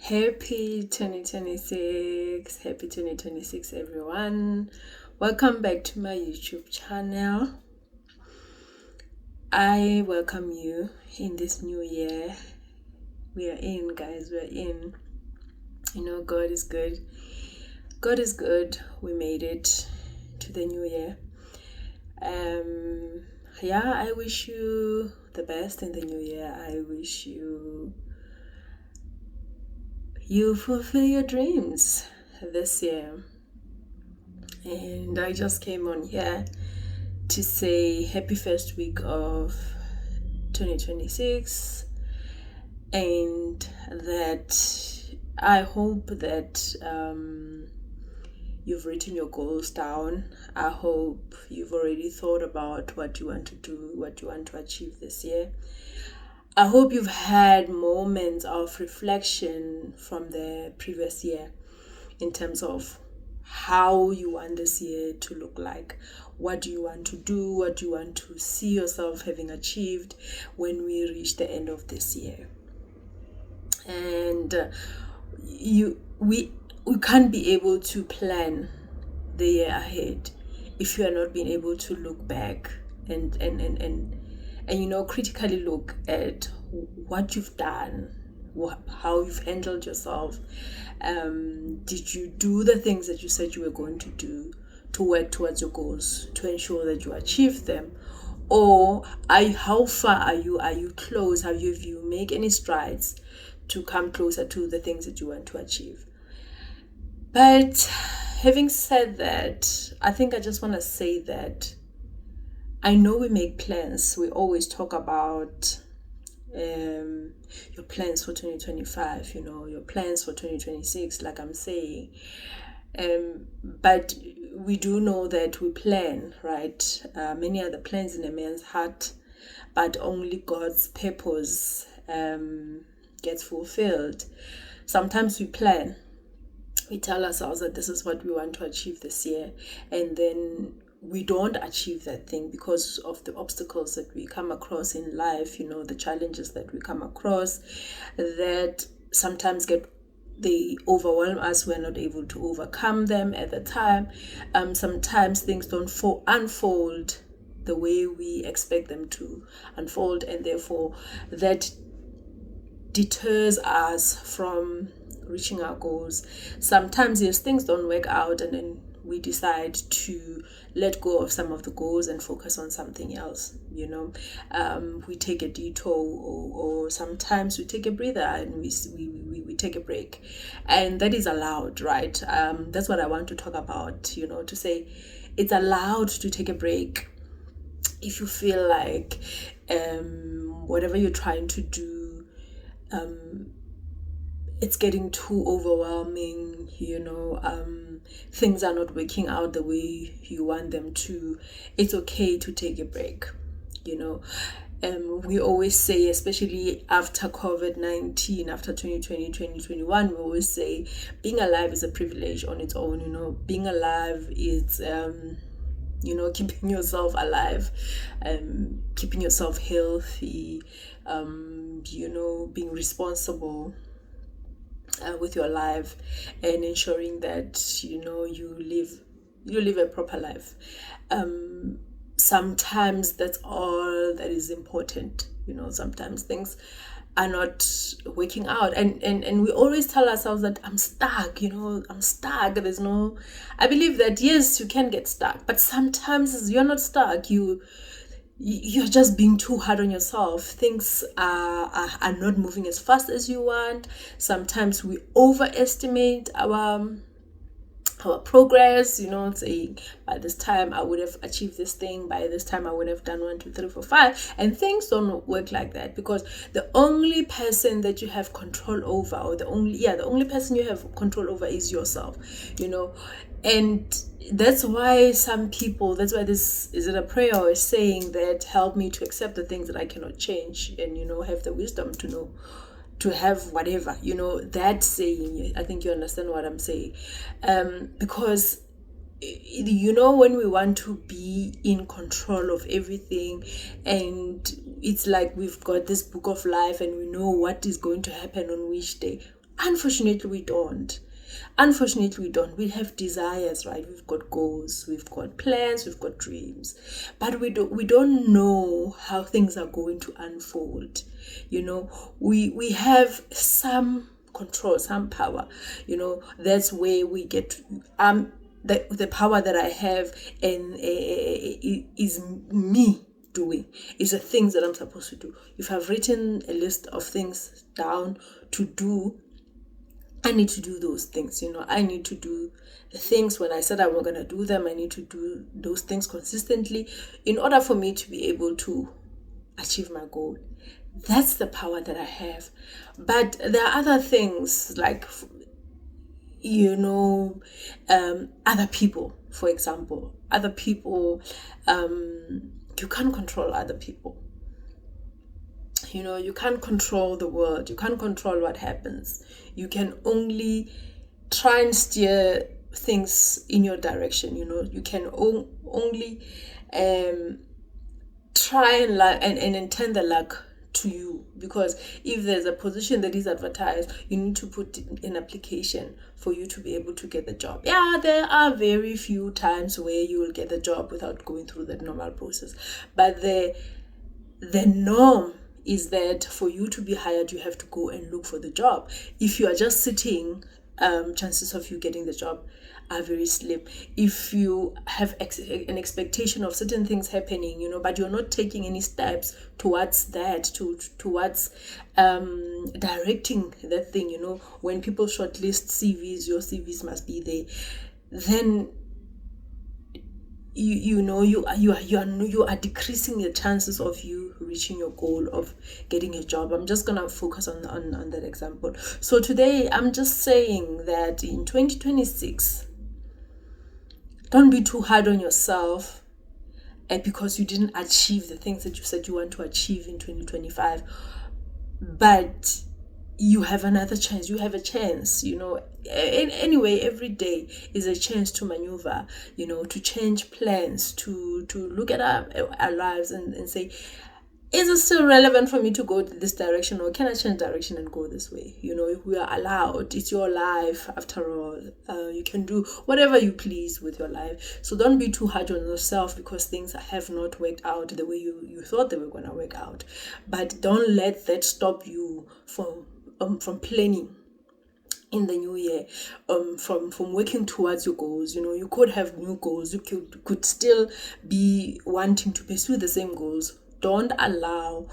Happy 2026. Happy 2026, everyone. Welcome back to my YouTube channel. I welcome you in this new year. We are in, guys. We are in. God is good. God is good. We made it to the new year. I wish you the best in the new year. I wish you fulfill your dreams this year. And I just came on here to say happy first week of 2026, and that I hope that you've written your goals down. I hope you've already thought about what you want to do, what you want to achieve this year. I hope you've had moments of reflection from the previous year in terms of how you want this year to look like. What do you want to do? What do you want to see yourself having achieved when we reach the end of this year? And we can't be able to plan the year ahead if you are not being able to look back and critically look at what you've done, how you've handled yourself. Did you do the things that you said you were going to do to work towards your goals, to ensure that you achieve them? Or how far are you? Are you close? Have you made any strides to come closer to the things that you want to achieve? But having said that, I think I just want to say that I know we make plans. We always talk about your plans for 2025, your plans for 2026, like I'm saying. But we do know that we plan, right? Many are the plans in a man's heart, but only God's purpose gets fulfilled. Sometimes we plan. We tell ourselves that this is what we want to achieve this year, and then we don't achieve that thing because of the obstacles that we come across in life, the challenges that we come across that sometimes they overwhelm us. We're not able to overcome them at the time. Sometimes things don't unfold the way we expect them to unfold, and therefore that deters us from reaching our goals. Sometimes, yes, things don't work out, and then we decide to let go of some of the goals and focus on something else. We take a detour, or sometimes we take a breather and we take a break, and that is allowed, right? That's what I want to talk about. To say it's allowed to take a break if you feel like whatever you're trying to do, it's getting too overwhelming, things are not working out the way you want them to. It's okay to take a break, we always say, especially after COVID-19, after 2020, 2021, we always say being alive is a privilege on its own. Being alive is keeping yourself alive, keeping yourself healthy, being responsible with your life, and ensuring that you live a proper life. Sometimes that's all that is important. Sometimes things are not working out, and we always tell ourselves that I'm stuck. I'm stuck. I believe that yes, you can get stuck, but sometimes you're not stuck. You're just being too hard on yourself. Things are not moving as fast as you want. Sometimes we overestimate our progress, saying by this time I would have achieved this thing, by this time I would have done 1, 2, 3, 4, 5, and things don't work like that, because the only person that you have control over, or the only person you have control over is yourself, and that's why this is it a prayer or a saying that help me to accept the things that I cannot change, and have the wisdom to know to have whatever, that saying. I think you understand what I'm saying, because when we want to be in control of everything, and it's like we've got this book of life and we know what is going to happen on which day, Unfortunately, we don't. Unfortunately, we don't. We have desires, right? We've got goals, we've got plans, we've got dreams, but we don't know how things are going to unfold. We have some control, some power. That's where we get. The power that I have and is me doing, is the things that I'm supposed to do. If I've written a list of things down to do, I need to do those things. I need to do the things when I said I was going to do them. I need to do those things consistently in order for me to be able to achieve my goal. That's the power that I have. But there are other things like, other people, for example. Other people, you can't control other people. You can't control the world. You can't control what happens. You can only try and steer things in your direction. You can only try and intend the luck to you, because if there's a position that is advertised, you need to put in application for you to be able to get the job. Yeah, there are very few times where you will get the job without going through the normal process, but the norm is that for you to be hired, you have to go and look for the job. If you are just sitting, chances of you getting the job are very slim. If you have an expectation of certain things happening, but you're not taking any steps towards that, towards directing that thing, when people shortlist CVs, your CVs must be there. Then you are decreasing the chances of you reaching your goal of getting a job. I'm just gonna focus on that example. So today I'm just saying that in 2026, don't be too hard on yourself because you didn't achieve the things that you said you want to achieve in 2025. But you have another chance. You have a chance, anyway, every day is a chance to maneuver, to change plans, to look at our lives and say, is it still relevant for me to go this direction, or can I change direction and go this way? If we are allowed, it's your life after all. You can do whatever you please with your life. So don't be too hard on yourself because things have not worked out the way you thought they were going to work out. But don't let that stop you from planning in the new year, from working towards your goals. You could have new goals. You could still be wanting to pursue the same goals. Don't allow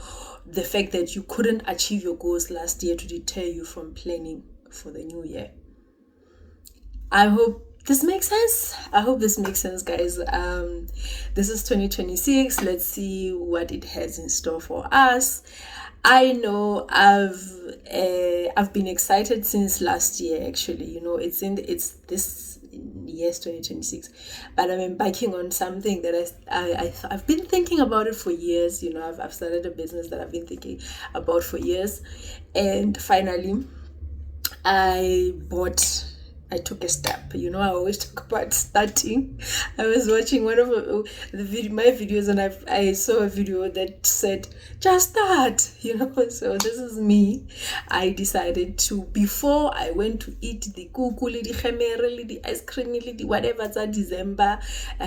the fact that you couldn't achieve your goals last year to deter you from planning for the new year. I hope this makes sense. I hope this makes sense, guys. This is 2026. Let's see what it has in store for us. I know I've been excited since last year. Actually, it's this year's 2026, but I'm embarking on something that I've been thinking about it for years. I've started a business that I've been thinking about for years, and finally, I took a step. I always talk about starting. I was watching one of my videos, and I saw a video that said, just start, So this is me. I decided to, before I went to eat the kuku, the khemere, the ice cream, the whatever, it's December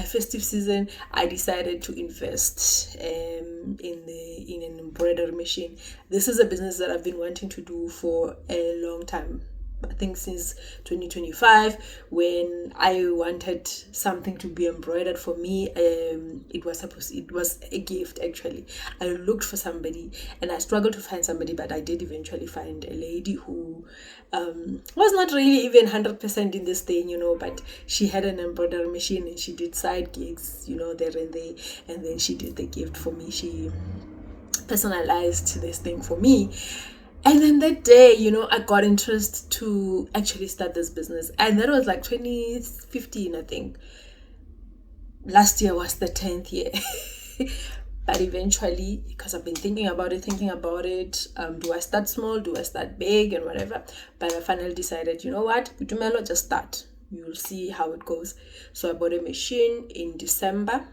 festive season, I decided to invest in an embroidery machine. This is a business that I've been wanting to do for a long time. I think since 2025, when I wanted something to be embroidered for me. It was a gift, actually. I looked for somebody and I struggled to find somebody, but I did eventually find a lady who was not really even 100% in this thing, but she had an embroidery machine and she did side gigs, there and there, and then she did the gift for me. She personalized this thing for me. And then that day, I got interest to actually start this business. And that was like 2015, I think. Last year was the 10th year. But eventually, because I've been thinking about it, do I start small? Do I start big? And whatever. But I finally decided, you know what? Putumelo, just start. You'll see how it goes. So I bought a machine in December.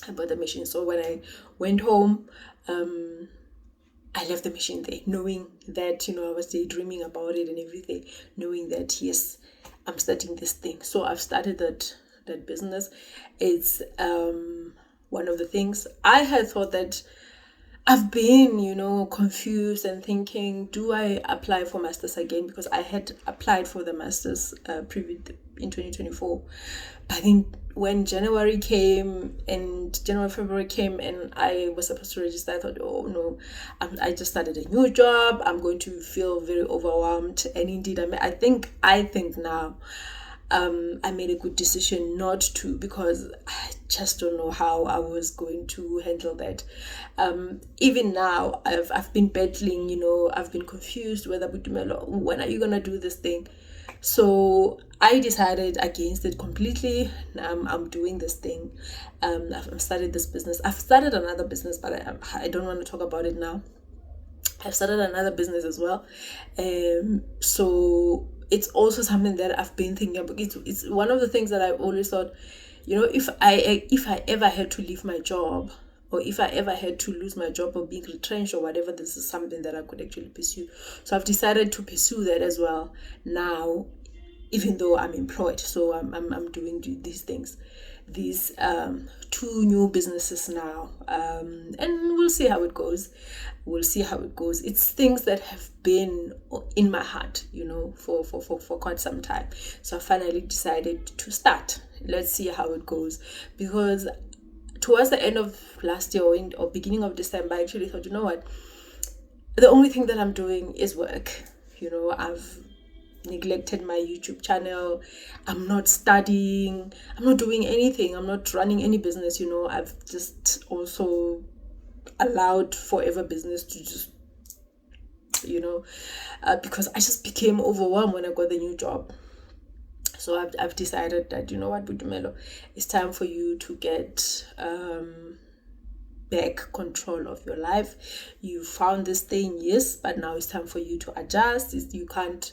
So when I went home, I left the machine there, knowing that, I was daydreaming about it and everything, knowing that, yes, I'm starting this thing. So I've started that business. It's one of the things I had thought that I've been, confused and thinking, do I apply for masters again? Because I had applied for the masters in 2024. But then when January came and February came and I was supposed to register, I thought, oh no, I just started a new job. I'm going to feel very overwhelmed. And indeed, I think now, I made a good decision not to, because I just don't know how I was going to handle that. Even now, I've been battling, I've been confused whether, when are you going to do this thing? So I decided against it completely. I'm doing this thing. I've started this business. I've started another business, but I don't want to talk about it now. I've started another business as well. So it's also something that I've been thinking about. It's one of the things that I've always thought, if I ever had to leave my job, or if I ever had to lose my job or being retrenched or whatever, this is something that I could actually pursue. So I've decided to pursue that as well now, even though I'm employed. So I'm doing these things, these 2 new businesses now, and we'll see how it goes. It's things that have been in my heart, for quite some time. So I finally decided to start. Let's see how it goes, because towards the end of last year or beginning of December, I actually thought, what, the only thing that I'm doing is work. I've neglected my YouTube channel. I'm not studying. I'm not doing anything. I'm not running any business. I've just also allowed Forever Business to just, because I just became overwhelmed when I got the new job. So I've decided that, what, Boitumelo, it's time for you to get back control of your life. You found this thing, yes, but now it's time for you to adjust. You can't,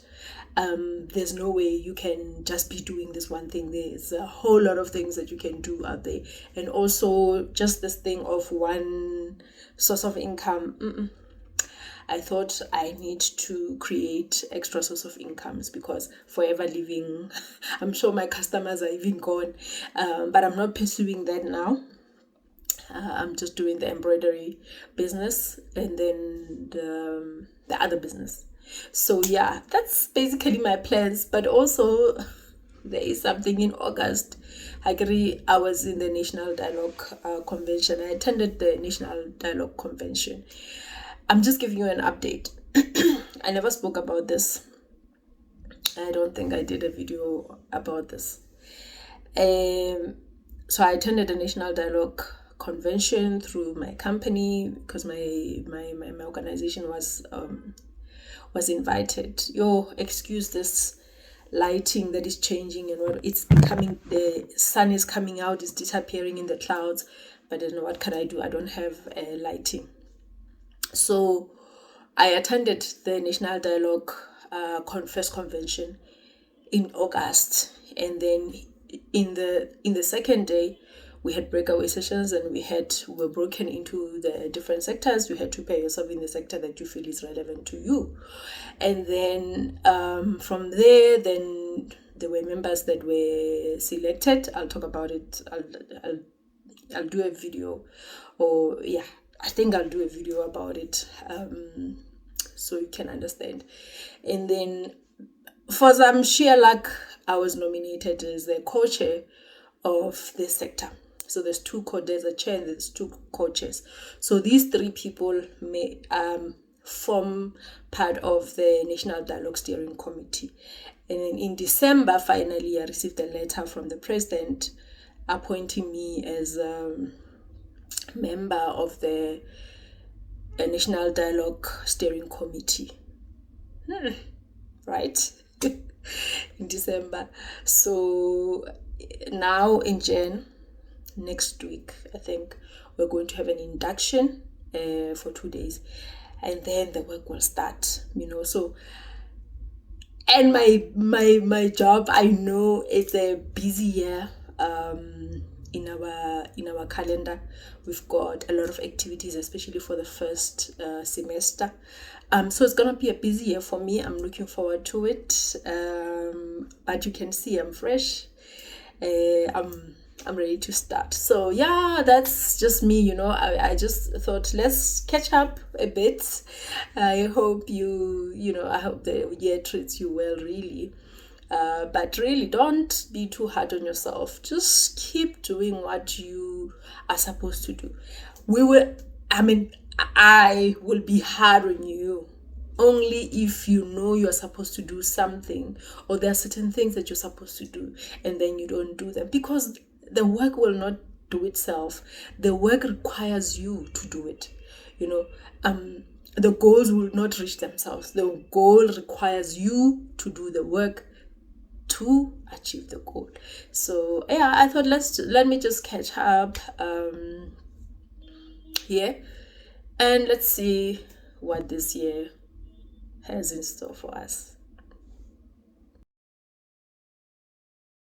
there's no way you can just be doing this one thing. There's a whole lot of things that you can do out there. And also just this thing of one source of income, I thought I need to create extra source of incomes, because Forever Living, I'm sure my customers are even gone, but I'm not pursuing that now. I'm just doing the embroidery business and then the other business. So yeah, that's basically my plans. But also there is something in August. I was in the National Dialogue Convention. I attended the National Dialogue Convention. I'm just giving you an update. I never spoke about this. I don't think I did a video about this. So I attended the National Dialogue Convention through my company, because my organization was invited. Excuse this lighting that is changing and what it's becoming. The sun is coming out, it's disappearing in the clouds, but I don't know, what can I do? I don't have lighting. So I attended the National Dialogue first convention in August, and then in the second day we had breakaway sessions, and we were broken into the different sectors. You had to pair yourself in the sector that you feel is relevant to you. And then from there, then there were members that were selected. I'll talk about it. I'll do a video, I think I'll do a video about it, so you can understand. And then for some sheer luck, I was nominated as the co-chair of this sector. So there's there's a chair and there's 2 co-chairs. So these 3 people may form part of the National Dialogue Steering Committee. And then in December, finally, I received a letter from the president appointing me as member of the National Dialogue Steering Committee. Right? In December. So now in Jan, next week, I think we're going to have an induction for 2 days, and then the work will start. So, and my job, I know it's a busy year. in our calendar. We've got a lot of activities, especially for the first semester. So it's gonna be a busy year for me. I'm looking forward to it. But you can see I'm fresh. I'm ready to start. So yeah, that's just me. I just thought let's catch up a bit. I hope I hope the year treats you well, really. But really, don't be too hard on yourself. Just keep doing what you are supposed to do. I will be hard on you only if you know you're supposed to do something, or there are certain things that you're supposed to do and then you don't do them, because the work will not do itself. The work requires you to do it. The goals will not reach themselves. The goal requires you to do the work to achieve the goal. So yeah, I thought let me just catch up here, and let's see what this year has in store for us.